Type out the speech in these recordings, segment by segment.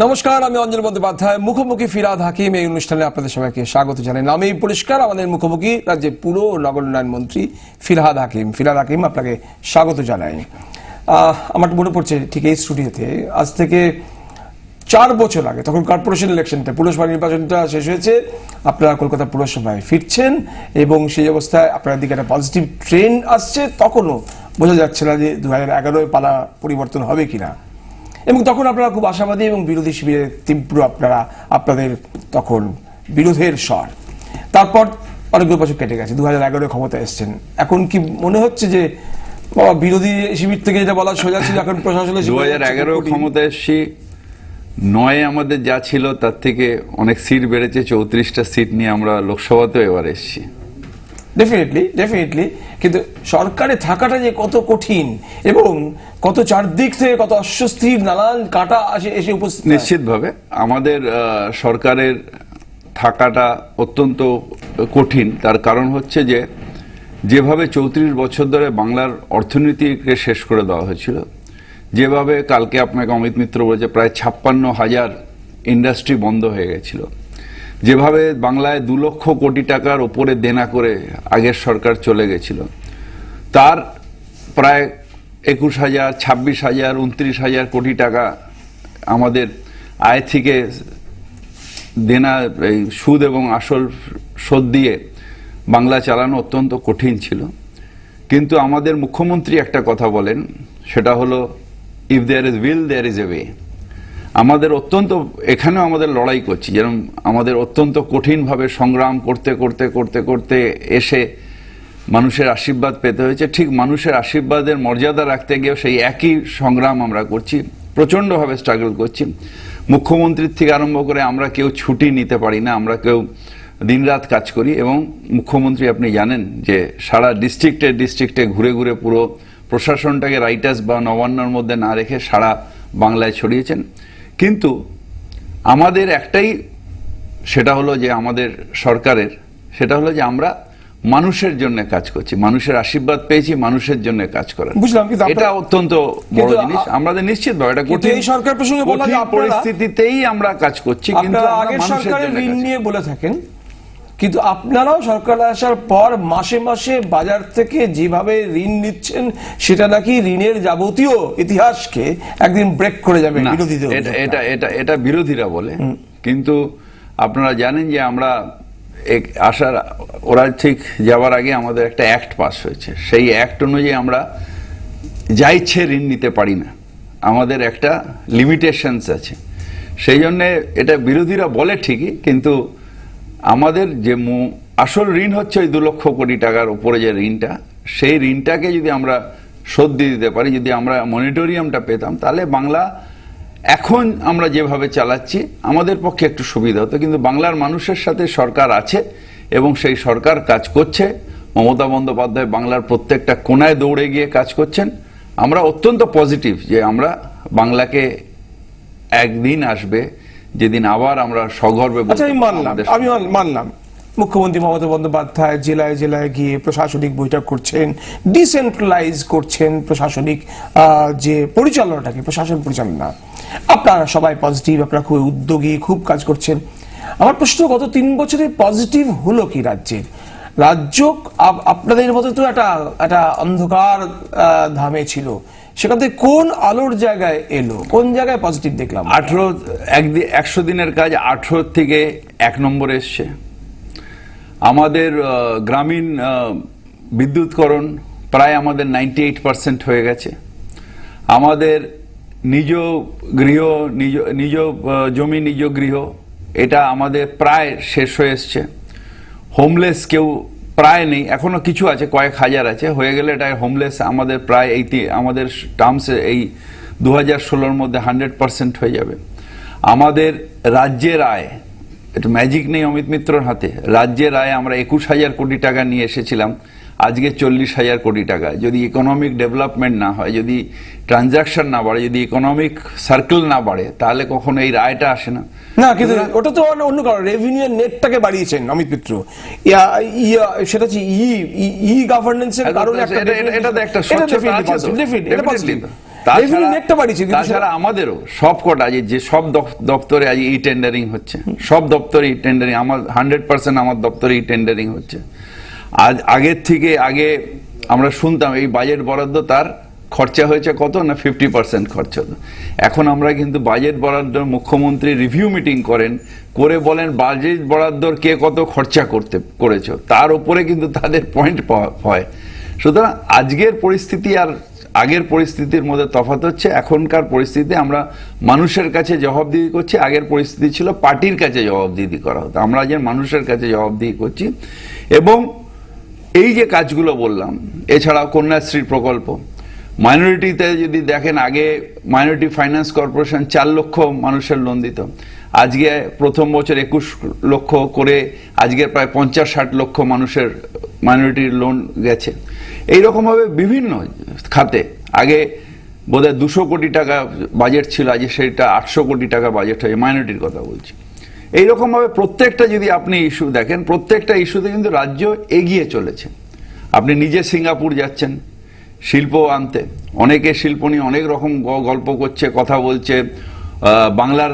নমস্কার, আমি অঞ্জন বন্দ্যোপাধ্যায়। মুখোমুখি ফিরহাদ হাকিম এই অনুষ্ঠানে আপনাদের সবাইকে স্বাগত জানাই। নামেই পরিষ্কার, আমাদের মুখোমুখি রাজ্যের পুর ও নগর উন্নয়ন মন্ত্রী ফিরহাদ হাকিম। ফিরহাদ হাকিম, আপনাকে স্বাগত জানাই। আমার মনে পড়ছে ঠিক এই স্টুডিওতে আজ থেকে 4 বছর আগে, তখন কর্পোরেশন ইলেকশনটা, পুরসভা নির্বাচনটা শেষ হয়েছে, আপনারা কলকাতা পুরসভায় ফিরছেন এবং সেই অবস্থায় আপনার দিকে একটা পজিটিভ ট্রেন্ড আসছে। তখনও বোঝা যাচ্ছে না যে 2011 পালা পরিবর্তন হবে কিনা, এবং তখন আপনারা খুব আশাবাদী এবং বিরোধী শিবিরে তীব্র আপনাদের তখন বিরোধের স্বর। তারপর অনেকগুলো বছর কেটে গেছে, 2011 ক্ষমতায় এসছেন। এখন কি মনে হচ্ছে যে বিরোধী শিবির থেকে যেটা বলা সোজা ছিল, এখন প্রশাসনের 2011 ক্ষমতায় এসছি, 9 আমাদের যা ছিল তার থেকে অনেক সিট বেড়েছে। 34টা সিট নিয়ে আমরা লোকসভাতেও এবার এসছি। ডেফিনেটলি, কিন্তু সরকারে থাকাটা যে কত কঠিন এবং কত চারদিক থেকে কত অস্বস্তির নানান কাটা এসে উপস্থিত। নিশ্চিতভাবে আমাদের সরকারের থাকাটা অত্যন্ত কঠিন। তার কারণ হচ্ছে যেভাবে 34 বছর ধরে বাংলার অর্থনীতিকে শেষ করে দেওয়া হয়েছিল, যেভাবে কালকে আপনাকে অমিত মিত্র বলেছে প্রায় 56,000 ইন্ডাস্ট্রি বন্ধ হয়ে গেছিল, যেভাবে বাংলায় 2 লক্ষ কোটি টাকার ওপরে দেনা করে আগের সরকার চলে গেছিল, তার প্রায় 21,000, 26,000, 29,000 কোটি টাকা আমাদের আয় থেকে দেনা, সুদ এবং আসল শোধ দিয়ে বাংলা চালানো অত্যন্ত কঠিন ছিল। কিন্তু আমাদের মুখ্যমন্ত্রী একটা কথা বলেন, সেটা হলো if there is will there is a way. আমাদের অত্যন্ত, এখানেও আমাদের লড়াই করছি, যেরকম আমাদের অত্যন্ত কঠিনভাবে সংগ্রাম করতে করতে করতে করতে এসে মানুষের আশীর্বাদ পেতে হয়েছে। ঠিক মানুষের আশীর্বাদের মর্যাদা রাখতে গিয়েও সেই একই সংগ্রাম আমরা করছি, প্রচণ্ডভাবে স্ট্রাগল করছি। মুখ্যমন্ত্রীর থেকে আরম্ভ করে আমরা কেউ ছুটি নিতে পারি না, আমরা কেউ দিনরাত কাজ করি। এবং মুখ্যমন্ত্রী আপনি জানেন যে সারা ডিস্ট্রিক্টে ঘুরে ঘুরে পুরো প্রশাসনটাকে রাইটার্স বা নবান্নর মধ্যে না রেখে সারা বাংলায় ছড়িয়েছেন। কিন্তু আমাদের একটাই, সেটা হলো যে আমাদের সরকারের, সেটা হলো যে আমরা মানুষের জন্য কাজ করছি, মানুষের আশীর্বাদ পেয়েছি, মানুষের জন্য কাজ করেন। বুঝলাম, এটা অত্যন্ত বড় জিনিস। আমাদের নিশ্চিতভাবে এটা কঠিন, এই সরকার প্রসঙ্গে বলা যায় পরিস্থিতিতেই আমরা কাজ করছি, কিন্তু আগের সরকারের ঋণ নিয়ে বলে থাকেন, কিন্তু আপনারাও সরকার আসার পর মাসে মাসে বাজার থেকে যেভাবে ঋণ নিচ্ছেন, সেটা নাকি ঋণের যাবতীয় ইতিহাসকে একদিন ব্রেক করে যাবে বিরোধীদের। এটা বিরোধীরা বলে, কিন্তু আপনারা জানেন যে আমরা ওরা ঠিক যাওয়ার আগে আমাদের একটা অ্যাক্ট পাস হয়েছে। সেই অ্যাক্ট অনুযায়ী আমরা যা ইচ্ছে ঋণ নিতে পারি না, আমাদের একটা লিমিটেশনস আছে। সেই জন্যে এটা বিরোধীরা বলে ঠিকই, কিন্তু আমাদের যে আসল ঋণ হচ্ছে ওই 2 লক্ষ কোটি টাকার উপরে যে ঋণটা, সেই ঋণটাকে যদি আমরা শোধ দিয়ে দিতে পারি, যদি আমরা মনিটরিয়ামটা পেতাম, তাহলে বাংলা এখন আমরা যেভাবে চালাচ্ছি আমাদের পক্ষে একটু সুবিধা হতো। কিন্তু বাংলার মানুষের সাথে সরকার আছে এবং সেই সরকার কাজ করছে। মমতা বন্দ্যোপাধ্যায় বাংলার প্রত্যেকটা কোনায় দৌড়ে গিয়ে কাজ করছেন। আমরা অত্যন্ত পজিটিভ যে আমরা বাংলাকে একদিন আসবে যেদিন আবার আমরা সগর্বে। আমি মানলাম মুখ্যমন্ত্রী মমতা বন্দ্যোপাধ্যায় জেলায় জেলায় গিয়ে প্রশাসনিক বৈঠক করছেন, ডিসেন্ট্রালাইজ করছেন প্রশাসনিক যে পরিচালনাটাকে, প্রশাসন পরিচালনা। আপনারা সবাই পজিটিভ, আপনারা খুব উদ্যোগী, খুব কাজ করছেন। আমার প্রশ্ন, গত 3 বছরে পজিটিভ হলো কি রাজ্যের? রাজ্য আপনাদের মতো তো একটা অন্ধকার ধামে ছিল, সেখান থেকে কোন আলোর জায়গায় এলো, কোন জায়গায় পজিটিভ দেখলাম? 100 দিনের কাজ 18 থেকে 1 নম্বরে এসছে। আমাদের গ্রামীণ বিদ্যুৎকরণ প্রায় আমাদের 98% হয়ে গেছে। আমাদের নিজ জমি নিজ গৃহ, এটা আমাদের প্রায় শেষ হয়ে এসছে। হোমলেস কেউ প্রায় নেই, এখনো কিছু আছে, কয়েক হাজার আছে, হয়ে গেলে এটা হোমলেস আমাদের প্রায় আমাদের টার্মসে এই 2016-র মধ্যে 100% হয়ে যাবে। আমাদের রাজ্যের আয়, এটা ম্যাজিক নেই অমিত মিত্রর হাতে, রাজ্যের আয় আমরা 21,000 কোটি টাকা নিয়ে এসেছিলাম, আজকে 40,000 কোটি টাকা। যদি ইকোনমিক ডেভেলপমেন্ট না হয়, যদি ট্রানজাকশন না বাড়ে, যদি ইকোনমিক সার্কেল না বাড়ে, তাহলে কখনো এই রায়টা আসে না। না, কিন্তু ওটা তো অন্য কারণ, রেভিনিউ নেটটাকে বাড়িয়েছেন অমিত মিত্র, সেটা হচ্ছে ই গভর্নেন্সের কারণে। তাছাড়া আমাদেরও সব কটা যে সব দপ্তরে আজ ই টেন্ডারিং হচ্ছে, সব দপ্তরে ই টেন্ডারিং, আমার 100% আমার দপ্তরে ই টেন্ডারিং হচ্ছে। আগের থেকে আগে আমরা শুনতাম এই বাজেট বরাদ্দ তার খরচা হয়েছে কত না 50% খরচা। এখন আমরা কিন্তু বাজেট বরাদ্দ মুখ্যমন্ত্রী রিভিউ মিটিং করে বলেন বাজেট বরাদ্দর কে কত খরচা করেছো, তার উপরে কিন্তু তাদের পয়েন্ট হয়। সুতরাং আজকের পরিস্থিতি আর আগের পরিস্থিতির মধ্যে তফাৎ হচ্ছে। এখনকার পরিস্থিতি আমরা মানুষের কাছে জবাবদিহি করছি, আগের পরিস্থিতি ছিল পার্টির কাছে জবাবদিহি করা হতো। আমরা আজ মানুষের কাছে জবাবদিহি করছি। এবং এই যে কাজগুলো বললাম, এছাড়াও কন্যাশ্রী প্রকল্প, মাইনরিটিতে যদি দেখেন আগে মাইনরিটি ফাইন্যান্স কর্পোরেশন 4 লক্ষ মানুষের লোন দিত, আজকে প্রথম বছর 21 লক্ষ করে আজকে প্রায় 50-60 লক্ষ মানুষের মাইনরিটির লোন গেছে। এইরকমভাবে বিভিন্ন খাতে আগে বোধহয় 200 কোটি টাকা বাজেট ছিল, আজ সেটা 800 কোটি টাকা বাজেট হয়ে মাইনরিটির কথা বলছি। এইরকমভাবে প্রত্যেকটা যদি আপনি ইস্যু দেখেন, প্রত্যেকটা ইস্যুতে কিন্তু রাজ্য এগিয়ে চলেছে। আপনি নিজে সিঙ্গাপুর যাচ্ছেন শিল্প আনতে, অনেকে শিল্প নিয়ে অনেক রকম গল্প করছে, কথা বলছে, বাংলার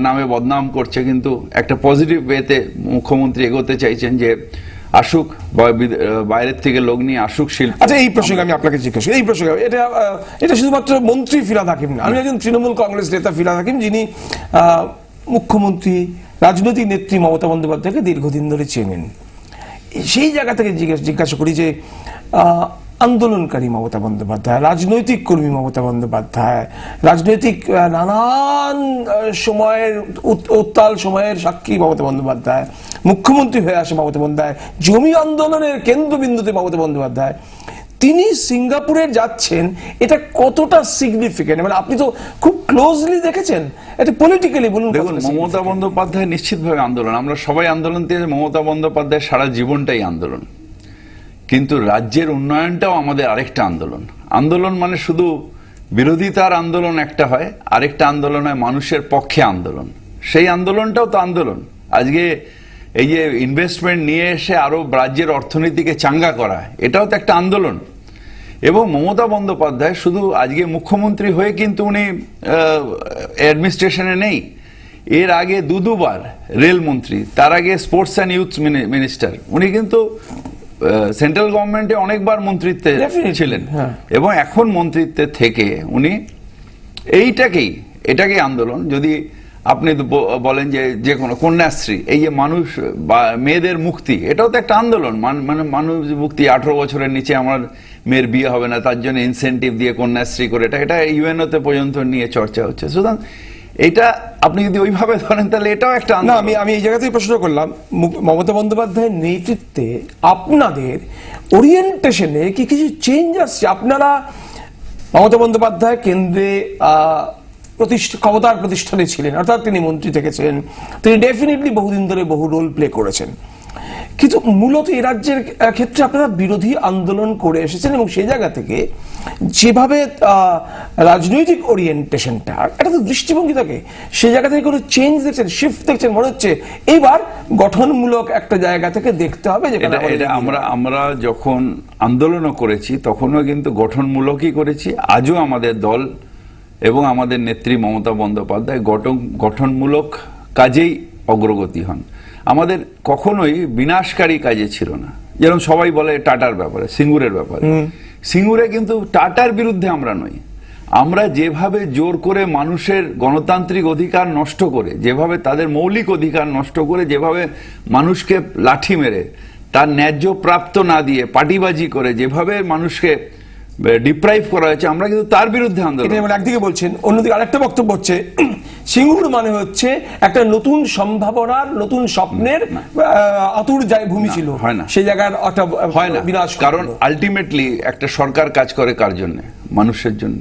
নামে বদনাম করছে, কিন্তু একটা পজিটিভ ওয়েতে মুখ্যমন্ত্রী এগোতে চাইছেন যে আসুক, বাইরের থেকে লোক নিয়ে আসুক শিল্প। আচ্ছা, এই প্রসঙ্গে আমি আপনাকে জিজ্ঞেস করি, এই প্রসঙ্গে এটা শুধুমাত্র মন্ত্রী ফিরহাদ হাকিম না, আমি একজন তৃণমূল কংগ্রেস নেতা ফিরহাদ হাকিম, যিনি মুখ্যমন্ত্রী রাজনৈতিক নেত্রী মমতা বন্দ্যোপাধ্যায়কে দীর্ঘদিন ধরে চেনেন। সেই জায়গা থেকে জিজ্ঞাসা করি যে আন্দোলনকারী মমতা বন্দ্যোপাধ্যায়, রাজনৈতিক কর্মী মমতা বন্দ্যোপাধ্যায়, রাজনৈতিক নানান সময়ের উত্তাল সময়ের সাক্ষী মমতা বন্দ্যোপাধ্যায়, মুখ্যমন্ত্রী হয়ে আসে মমতা বন্দ্যোপাধ্যায়, জমি আন্দোলনের কেন্দ্রবিন্দুতে মমতা বন্দ্যোপাধ্যায়, তিনি সিঙ্গাপুরে যাচ্ছেন, এটা কতটা সিগনিফিকেন্ট? মানে আপনি তো খুব ক্লোজলি দেখেছেন, এটা পলিটিক্যালি বলুন। দেখুন, মমতা বন্দ্যোপাধ্যায় নিশ্চিতভাবে আন্দোলন, আমরা সবাই আন্দোলন দিয়ে, মমতা বন্দ্যোপাধ্যায় সারা জীবনটাই আন্দোলন। কিন্তু রাজ্যের উন্নয়নটাও আমাদের আরেকটা আন্দোলন। আন্দোলন মানে শুধু বিরোধিতার আন্দোলন একটা হয়, আরেকটা আন্দোলন হয় মানুষের পক্ষে আন্দোলন। সেই আন্দোলনটাও তো আন্দোলন। আজকে এই যে ইনভেস্টমেন্ট নিয়ে এসে আরো রাজ্যের অর্থনীতিকে চাঙ্গা করা, এটাও তো একটা আন্দোলন। এবং মমতা বন্দ্যোপাধ্যায় শুধু আজকে মুখ্যমন্ত্রী হয়ে কিন্তু উনি অ্যাডমিনিস্ট্রেশনে নেই, এর আগে দুবার রেলমন্ত্রী, তার আগে স্পোর্টস অ্যান্ড ইউথ মিনিস্টার, উনি কিন্তু সেন্ট্রাল গভর্নমেন্টে অনেকবার মন্ত্রিত্বে ছিলেন। এবং এখন মন্ত্রিত্বে থেকে উনি এটাকেই আন্দোলন। যদি আপনি বলেন যে কোনো কন্যাশ্রী, এই যে মানুষ বা মেয়েদের মুক্তি, এটাও তো একটা আন্দোলন। মানে মানুষ মুক্তি, 18 বছরের নিচে আমার মেয়ের বিয়ে হবে না, তার জন্য ইনসেন্টিভ দিয়ে কন্যাশ্রী করে, এটা ইউএনওতে পর্যন্ত নিয়ে চর্চা হচ্ছে। সুতরাং এটা আপনি যদি ওইভাবে ধরেন তাহলে এটাও একটা না। আমি এই জায়গাতেই প্রশ্ন করলাম, মমতা বন্দ্যোপাধ্যায়ের নেতৃত্বে আপনাদের ওরিয়েন্টেশনে কি কিছু চেঞ্জ আসছে? আপনারা মমতা বন্দ্যোপাধ্যায় কেন্দ্রে ক্ষমতার প্রতিষ্ঠানে ছিলেন, অর্থাৎ তিনি মন্ত্রী থেকেছেন, তিনি ডেফিনেটলি বহুদিন ধরে বহু রোল প্লে করেছেন, কিন্তু মূলত এই রাজ্যের ক্ষেত্রে আপনারা বিরোধী আন্দোলন করে এসেছেন। এবং সেই জায়গা থেকে যেভাবে রাজনৈতিক ওরিয়েন্টেশনটা, একটা তো দৃষ্টিভঙ্গি থাকে, সেই জায়গা থেকে কোনো চেঞ্জ দেখছেন, শিফট দেখছেন, মনে হচ্ছে এইবার গঠনমূলক একটা জায়গা থেকে দেখতে হবে। আমরা যখন আন্দোলনও করেছি তখনও কিন্তু গঠনমূলকই করেছি। আজও আমাদের দল এবং আমাদের নেত্রী মমতা বন্দ্যোপাধ্যায় গঠনমূলক কাজেই অগ্রগতি হন। আমাদের কখনোই বিনাশকারী কাজে ছিল না। যেরকম সবাই বলে টাটার ব্যাপারে, সিঙ্গুরের ব্যাপারে, সিঙ্গুরে কিন্তু টাটার বিরুদ্ধে আমরা নই। আমরা যেভাবে জোর করে মানুষের গণতান্ত্রিক অধিকার নষ্ট করে, যেভাবে তাদের মৌলিক অধিকার নষ্ট করে, যেভাবে মানুষকে লাঠি মেরে তার ন্যায্য প্রাপ্ত না দিয়ে পার্টিবাজি করে যেভাবে মানুষকে ডিপ্রাইভ করা হয়েছে, আমরা কিন্তু তার বিরুদ্ধে আন্দোলন। একদিকে বলছেন, অন্যদিকে আরেকটা বক্তব্য হচ্ছে সিঙ্গুর মানে হচ্ছে একটা নতুন সম্ভাবনার, নতুন স্বপ্নের আতুর ভূমি ছিল, সেই জায়গার একটা হয় না বিনাশ। কারণ আলটিমেটলি একটা সরকার কাজ করে কার জন্য? মানুষের জন্য।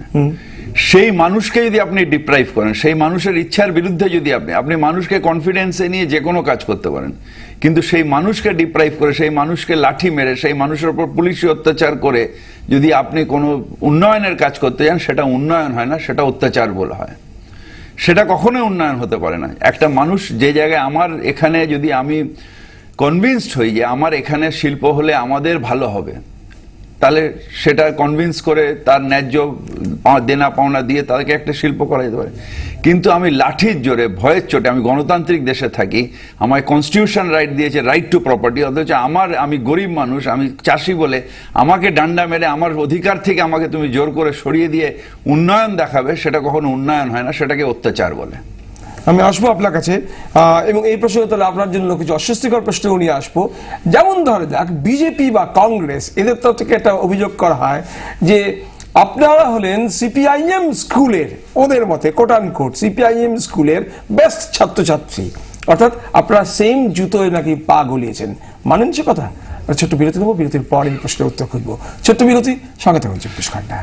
সেই মানুষকে যদি আপনি ডিপ্রাইভ করেন, সেই মানুষের ইচ্ছার বিরুদ্ধে যদি আপনি মানুষকে কনফিডেন্সে নিয়ে যে কোনো কাজ করতে পারেন, কিন্তু সেই মানুষকে ডিপ্রাইভ করে, সেই মানুষকে লাঠি মেরে, সেই মানুষের উপর পুলিশি অত্যাচার করে যদি আপনি কোনো উন্নয়নের কাজ করতে যান, সেটা উন্নয়ন হয় না, সেটা অত্যাচার বলা হয়। সেটা কখনোই উন্নয়ন হতে পারে না। একটা মানুষ যে জায়গায়, আমার এখানে যদি আমি কনভিন্সড হই যে আমার এখানে শিল্প হলে আমাদের ভালো হবে, তাহলে সেটা কনভিন্স করে তার ন্যায্য দেনা পাওনা দিয়ে তাদেরকে একটা শিল্প করা যেতে পারে। কিন্তু আমি লাঠির জোরে, ভয়ের চোটে, আমি গণতান্ত্রিক দেশে থাকি, আমায় কনস্টিটিউশন রাইট দিয়েছে, রাইট টু প্রপার্টি, অথচ আমি গরিব মানুষ, আমি চাষি বলে আমাকে ডান্ডা মেরে আমার অধিকার থেকে আমাকে তুমি জোর করে সরিয়ে দিয়ে উন্নয়ন দেখাবে, সেটা কখনো উন্নয়ন হয় না, সেটাকে অত্যাচার বলে। আমি আসবো আপনার কাছে এবং এই প্রশ্নে তাহলে আপনার জন্য কিছু অস্বস্তিকর প্রশ্ন নিয়ে আসবো। যেমন ধরে যাক, বিজেপি বা কংগ্রেস এদের তরফ থেকে একটা অভিযোগ করা হয় যে আপনারা হলেন সিপিআইএম স্কুলের, ওদের মতে কোট অ্যান্ড কোট সিপিআইএম স্কুলের বেস্ট ছাত্রছাত্রী, অর্থাৎ আপনারা সেম জুতোয় নাকি পা গলিয়েছেন। মানেন সে কথা? ছোট্ট বিরতি নেবো, বিরতির পর এই প্রশ্নের উত্তর খুঁজবো। ছোট্ট বিরতি, সঙ্গে থাকুন 24 ঘন্টা।